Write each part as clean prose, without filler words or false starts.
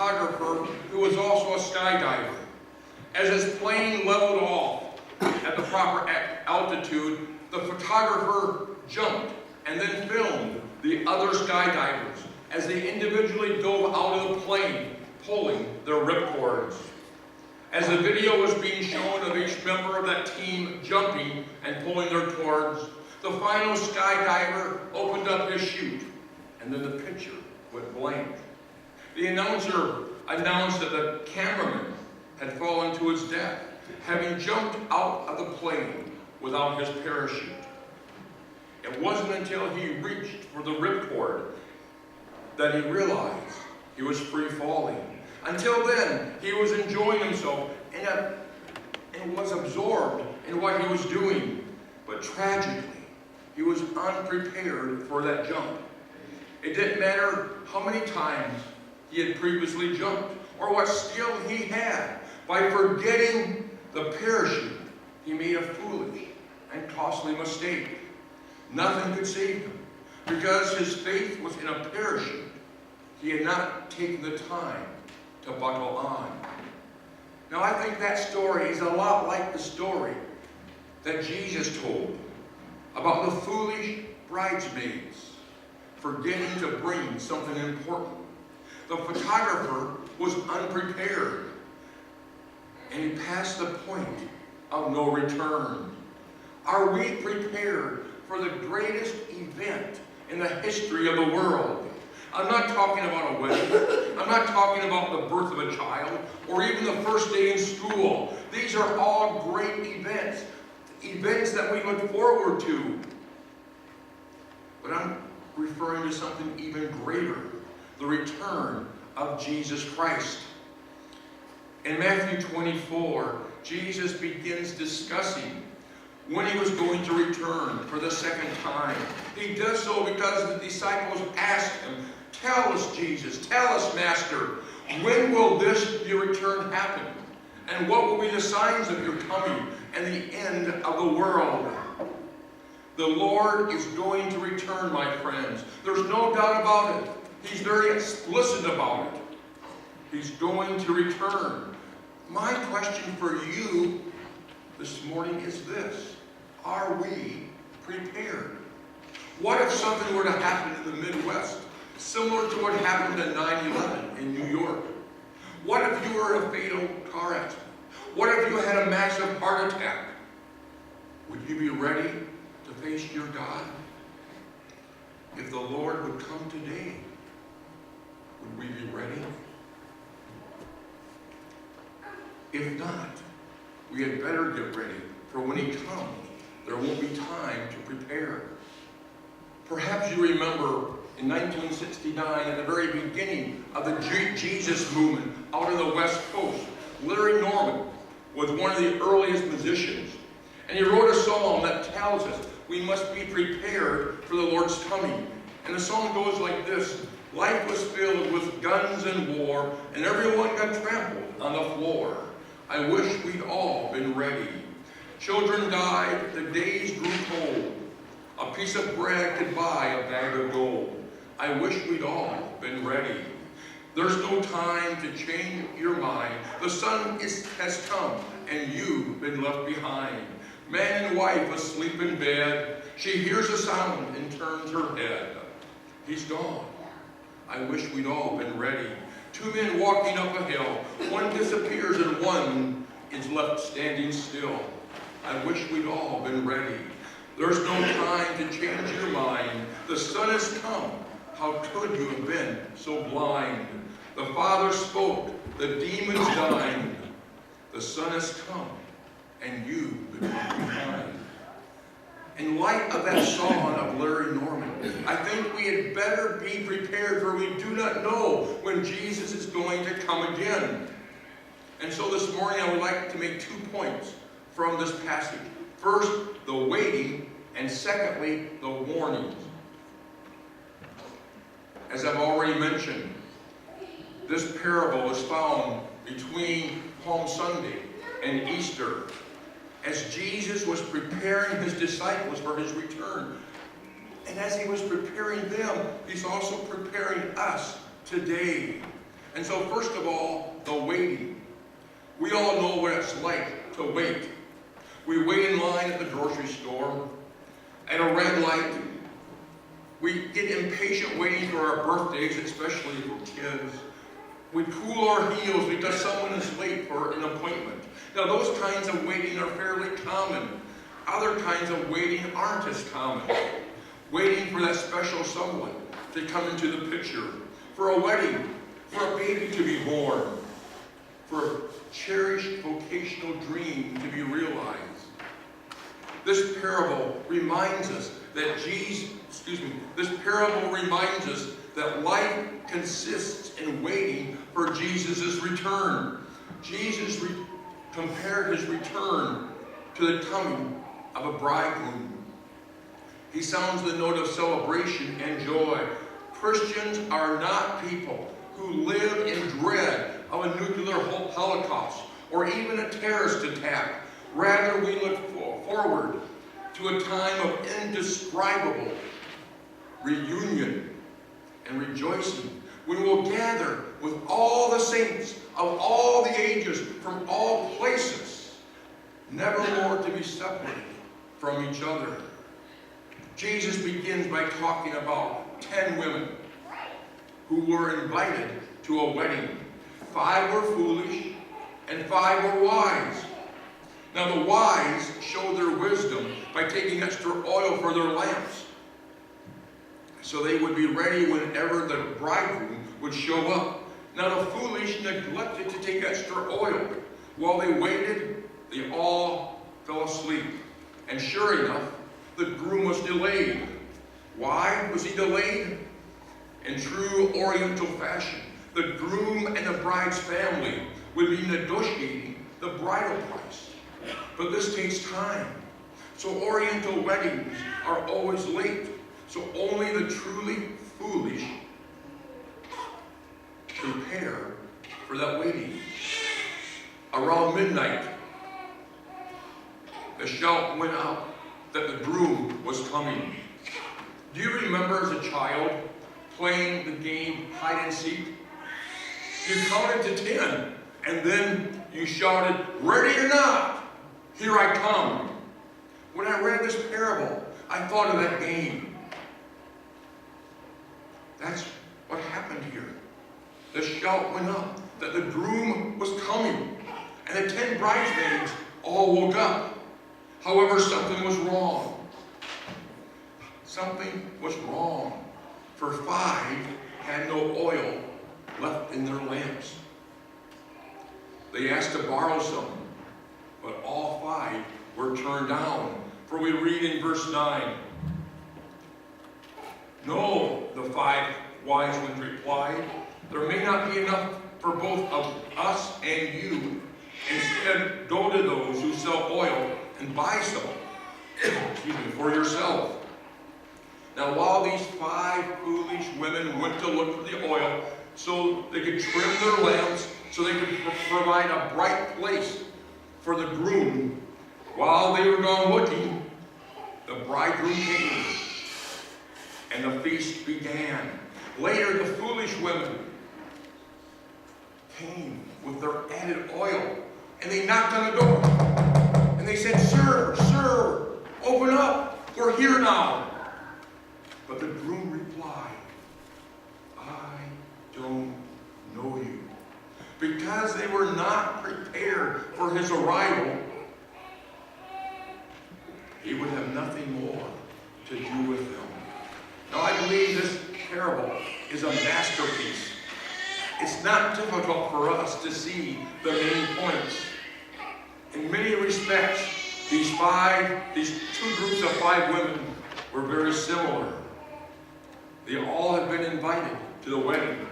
photographer who was also a skydiver. As his plane leveled off at the proper altitude, the photographer jumped and then filmed the other skydivers as they individually dove out of the plane, pulling their ripcords. As the video was being shown of each member of that team jumping and pulling their cords, the final skydiver opened up his chute, and then the picture went blank. The announcer announced that the cameraman had fallen to his death, having jumped out of the plane without his parachute. It wasn't until he reached for the ripcord that he realized he was free falling. Until then, he was enjoying himself and was absorbed in what he was doing. But tragically, he was unprepared for that jump. It didn't matter how many times he had previously jumped or what skill he had. By forgetting the parachute, he made a foolish and costly mistake. Nothing could save him because his faith was in a parachute. He had not taken the time to buckle on. Now, I think that story is a lot like the story that Jesus told about the foolish bridesmaids forgetting to bring something important. The photographer was unprepared, and he passed the point of no return. Are we prepared for the greatest event in the history of the world? I'm not talking about a wedding. I'm not talking about the birth of a child or even the first day in school. These are all great events that we look forward to. But I'm referring to something even greater, the return of Jesus Christ. In Matthew 24, Jesus begins discussing when he was going to return for the second time. He does so because the disciples asked him, "Tell us, Jesus, tell us, Master, when will your return happen? And what will be the signs of your coming and the end of the world?" The Lord is going to return, my friends. There's no doubt about it. He's very explicit about it. He's going to return. My question for you this morning is this: are we prepared? What if something were to happen in the Midwest, similar to what happened in 9/11 in New York? What if you were in a fatal car accident? What if you had a massive heart attack? Would you be ready to face your God? If the Lord would come today, would we be ready? If not, we had better get ready, for when he comes, there won't be time to prepare. Perhaps you remember in 1969, at the very beginning of the Jesus movement out on the West Coast, Larry Norman was one of the earliest musicians. And he wrote a song that tells us we must be prepared for the Lord's coming. And the song goes like this: life was filled with guns and war, and everyone got trampled on the floor. I wish we'd all been ready. Children died, the days grew cold. A piece of bread could buy a bag of gold. I wish we'd all been ready. There's no time to change your mind. The sun has come, and you've been left behind. Man and wife asleep in bed. She hears a sound and turns her head. He's gone. I wish we'd all been ready. Two men walking up a hill. One disappears and one is left standing still. I wish we'd all been ready. There's no time to change your mind. The sun has come. How could you have been so blind? The Father spoke. The demons dined. The sun has come, and you've been left behind. In light of that song of Larry Norman, I think we had better be prepared, for we do not know when Jesus is going to come again. And so this morning I would like to make 2 points from this passage. First, the waiting, and secondly, the warnings. As I've already mentioned, this parable is found between Palm Sunday and Easter, as Jesus was preparing his disciples for his return. And as he was preparing them, he's also preparing us today. And so first of all, the waiting. We all know what it's like to wait. We wait in line at the grocery store, at a red light. We get impatient waiting for our birthdays, especially for kids. We cool our heels because someone is late for an appointment. Now those kinds of waiting are fairly common. Other kinds of waiting aren't as common. Waiting for that special someone to come into the picture, for a wedding, for a baby to be born, for a cherished vocational dream to be realized. This parable reminds us that life consists in waiting for Jesus' return. Jesus compared his return to the coming of a bridegroom. He sounds the note of celebration and joy. Christians are not people who live in dread of a nuclear holocaust or even a terrorist attack. Rather, we look forward to a time of indescribable reunion and rejoicing when we'll gather with all the saints of all the ages from all places, never more to be separated from each other. Jesus begins by talking about 10 women who were invited to a wedding. 5 were foolish and 5 were wise. Now the wise showed their wisdom by taking extra oil for their lamps, so they would be ready whenever the bridegroom would show up. Now the foolish neglected to take extra oil. While they waited, they all fell asleep. And sure enough, the groom was delayed. Why was he delayed? In true Oriental fashion, the groom and the bride's family would be negotiating the bridal price. But this takes time. So Oriental weddings are always late. So only the truly foolish prepare for that waiting. Around midnight, the shout went out that the groom was coming. Do you remember as a child playing the game hide and seek? You counted to 10 and then you shouted, "Ready or not, here I come." When I read this parable, I thought of that game. That's what happened here. The shout went up that the groom was coming, and the 10 bridesmaids all woke up. However, something was wrong. Something was wrong, for 5 had no oil left in their lamps. They asked to borrow some, but all 5 were turned down. For we read in verse 9, "No," the 5 wise ones replied, "there may not be enough for both of us and you. Instead, go to those who sell oil and buy some for yourself." Now, while these 5 foolish women went to look for the oil so they could trim their lamps, so they could provide a bright place for the groom, while they were gone looking, the bridegroom came, and the feast began. Later, the foolish women came with their added oil, and they knocked on the door, and they said, "Sir, sir, open up, we're here now." But the groom replied, "I don't know you." Because they were not prepared for his arrival, he would have nothing more to do with them. Now, I believe this parable is a masterpiece. It's not difficult for us to see the main points. In many respects, these 2 groups of 5 women were very similar. They all had been invited to the wedding.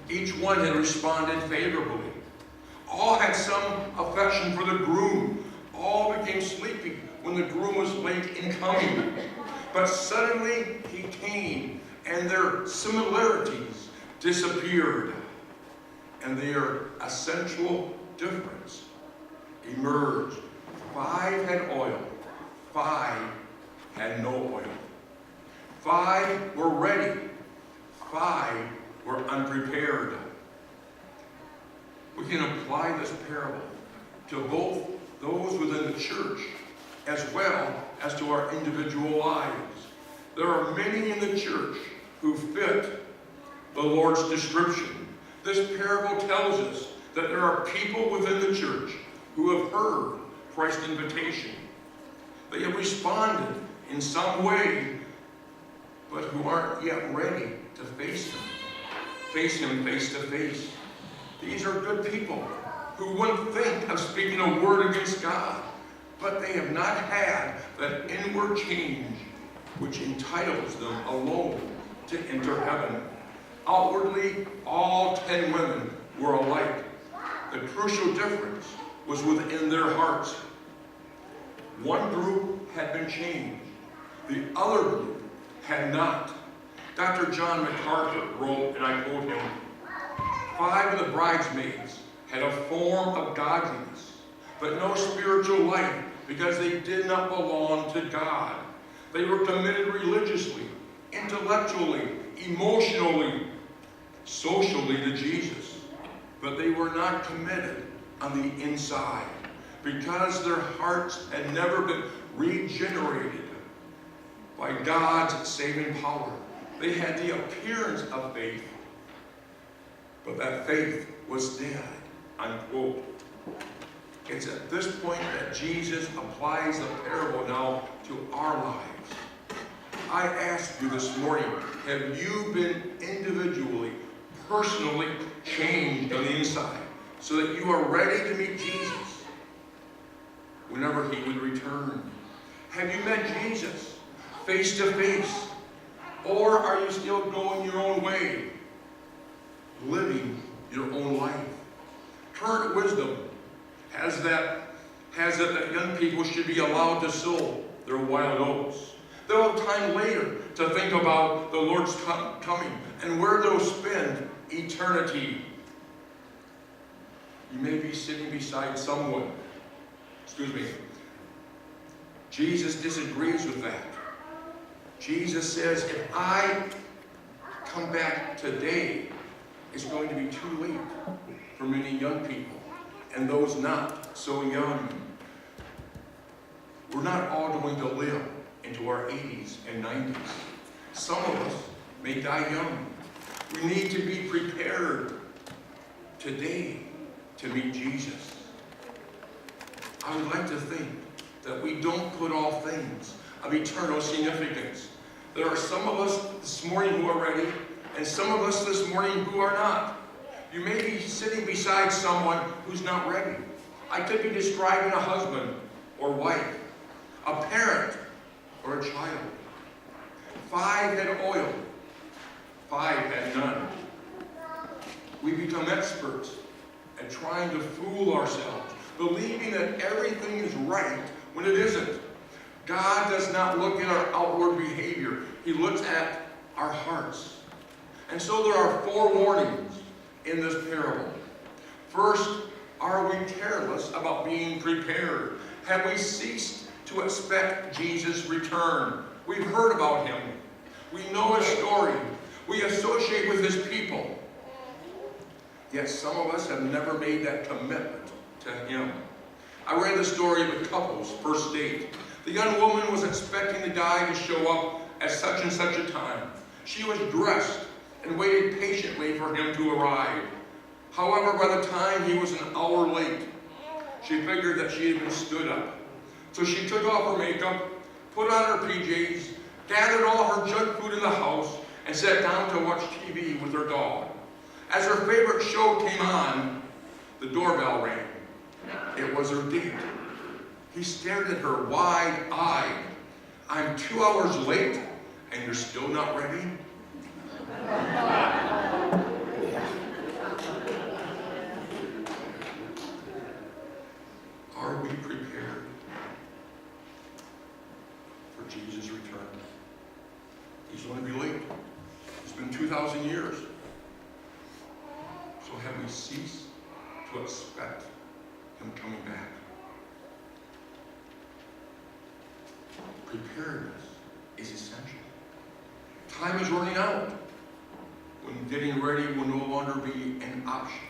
Each one had responded favorably. All had some affection for the groom. All became sleepy when the groom was late in coming. But suddenly he came, and their similarities disappeared, and their essential difference emerged. 5 had oil, 5 had no oil. 5 were ready, 5 were unprepared. can apply this parable to both those within the church as well as to our individual lives. There are many in the church who fit the Lord's description. This parable tells us that there are people within the church who have heard Christ's invitation. They have responded in some way, but who aren't yet ready to face Him face to face. These are good people who wouldn't think of speaking a word against God, but they have not had that inward change which entitles them alone to enter heaven. Outwardly, all 10 women were alike. The crucial difference was within their hearts. One group had been changed. The other group had not. Dr. John MacArthur wrote, and I quote him, 5 of the bridesmaids had a form of godliness, but no spiritual life because they did not belong to God. They were committed religiously, intellectually, emotionally, socially to Jesus, but they were not committed on the inside because their hearts had never been regenerated by God's saving power. They had the appearance of faith, but that faith was dead, unquote. It's at this point that Jesus applies the parable now to our lives. I ask you this morning, have you been individually, personally changed on the inside so that you are ready to meet Jesus whenever He would return? Have you met Jesus face to face? Or are you still going your own way, living your own life? Current wisdom has it that young people should be allowed to sow their wild oats. They'll have time later to think about the Lord's coming and where they'll spend eternity. You may be sitting beside someone. Jesus disagrees with that. Jesus says, if I come back today, it's going to be too late for many young people and those not so young. We're not all going to live into our 80s and 90s. Some of us may die young. We need to be prepared today to meet Jesus. I would like to think that we don't put all things of eternal significance. There are some of us this morning who are ready, and some of us this morning who are not. You may be sitting beside someone who's not ready. I could be describing a husband or wife, a parent or a child. 5 had oil, 5 had none. We become experts at trying to fool ourselves, believing that everything is right when it isn't. God does not look at our outward behavior. He looks at our hearts. And so there are 4 warnings in this parable. First, are we careless about being prepared? Have we ceased to expect Jesus' return? We've heard about Him. We know His story. We associate with His people. Yet some of us have never made that commitment to Him. I read the story of a couple's first date. The young woman was expecting the guy to show up at such and such a time. She was dressed and waited patiently for him to arrive. However, by the time he was an hour late, she figured that she had been stood up. So she took off her makeup, put on her PJs, gathered all her junk food in the house, and sat down to watch TV with her dog. As her favorite show came on, the doorbell rang. It was her date. He stared at her wide-eyed. I'm 2 hours late, and you're still not ready? Are we prepared for Jesus' return? He's going to be late. It's been 2,000 years. So have we ceased to expect Him coming back? Preparedness is essential. Time is running out when getting ready will no longer be an option,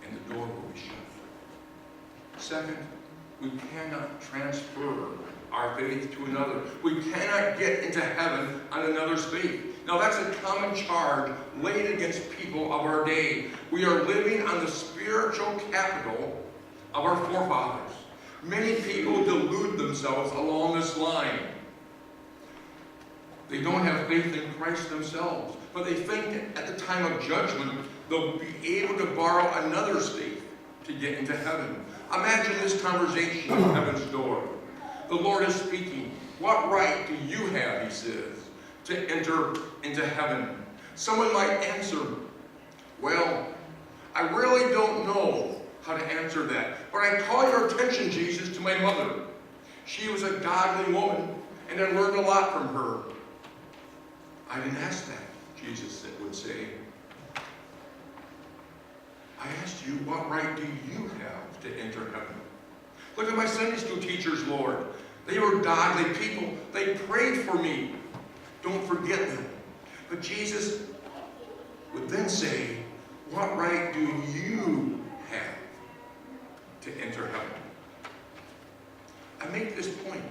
and the the door will be shut. Second, we cannot transfer our faith to another. We cannot get into heaven on another's faith. Now that's a common charge laid against people of our day. We are living on the spiritual capital of our forefathers. Many people delude themselves along this line. They don't have faith in Christ themselves, but they think at the time of judgment they'll be able to borrow another's faith to get into heaven. Imagine this conversation at heaven's door. The Lord is speaking. What right do you have, he says, to enter into heaven? Someone might answer, well, I really don't know how to answer that, but I call your attention, Jesus, to my mother. She was a godly woman, and I learned a lot from her. I didn't ask that, Jesus would say. I asked you, what right do you have to enter heaven? Look at my Sunday school teachers, Lord. They were godly people. They prayed for me. Don't forget them. But Jesus would then say, what right do you have to enter heaven? I make this point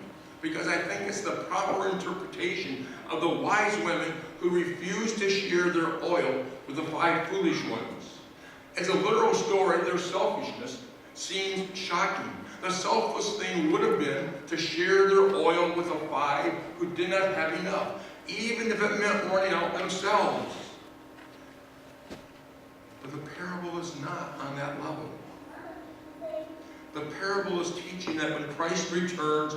because I think it's the proper interpretation of the wise women who refused to share their oil with the 5 foolish ones. As a literal story, their selfishness seems shocking. The selfless thing would have been to share their oil with the 5 who did not have enough, even if it meant running out themselves. But the parable is not on that level. The parable is teaching that when Christ returns,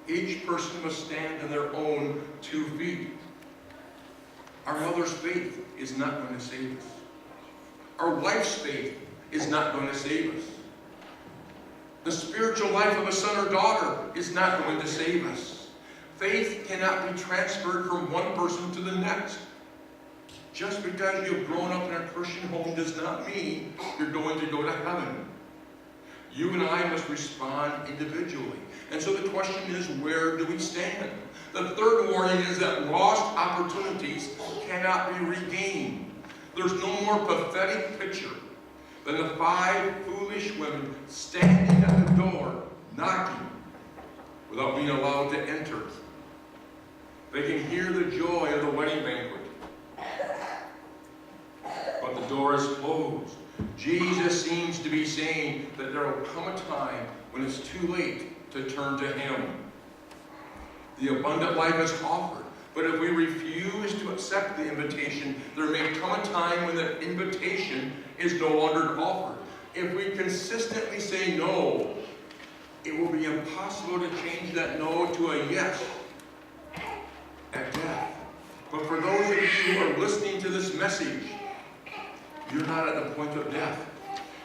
each person must stand on their own 2 feet. Our mother's faith is not going to save us. Our wife's faith is not going to save us. The spiritual life of a son or daughter is not going to save us. Faith cannot be transferred from one person to the next. Just because you've grown up in a Christian home does not mean you're going to go to heaven. You and I must respond individually. And so the question is, where do we stand? The third warning is that lost opportunities cannot be regained. There's no more pathetic picture than the 5 foolish women standing at the door, knocking, without being allowed to enter. They can hear the joy of the wedding banquet, but the door is closed. Jesus seems to be saying that there will come a time when it's too late to turn to him. The abundant life is offered, but if we refuse to accept the invitation, there may come a time when the invitation is no longer offered. If we consistently say no, it will be impossible to change that no to a yes at death. But for those of you who are listening to this message, you're not at the point of death.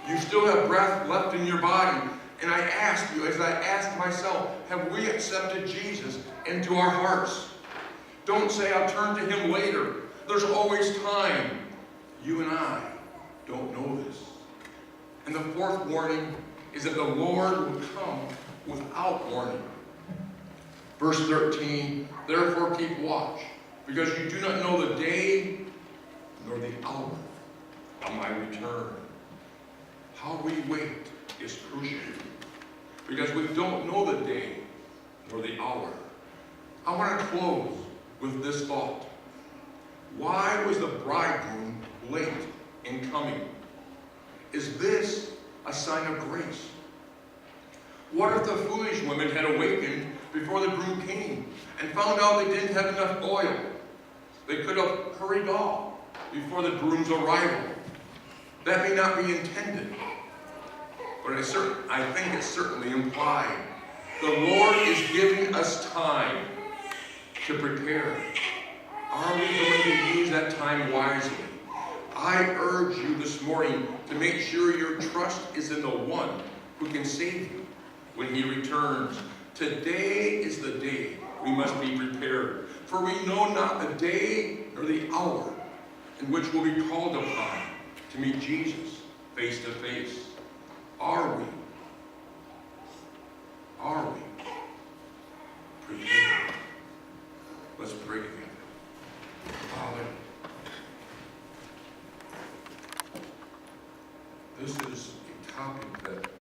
You still have breath left in your body. And I ask you, as I ask myself, have we accepted Jesus into our hearts? Don't say, I'll turn to him later. There's always time. You and I don't know this. And the fourth warning is that the Lord will come without warning. Verse 13, therefore keep watch, because you do not know the day nor the hour of my return. How we wait is crucial, because we don't know the day nor the hour. I want to close with this thought. Why was the bridegroom late in coming? Is this a sign of grace? What if the foolish women had awakened before the groom came and found out they didn't have enough oil? They could have hurried off before the groom's arrival. That may not be intended, but I think it's certainly implied. The Lord is giving us time to prepare. Are we going to use that time wisely? I urge you this morning to make sure your trust is in the one who can save you when he returns. Today is the day we must be prepared, for we know not the day nor the hour in which we'll be called upon to meet Jesus face to face. Are we prepared? Let's pray together. Father, this is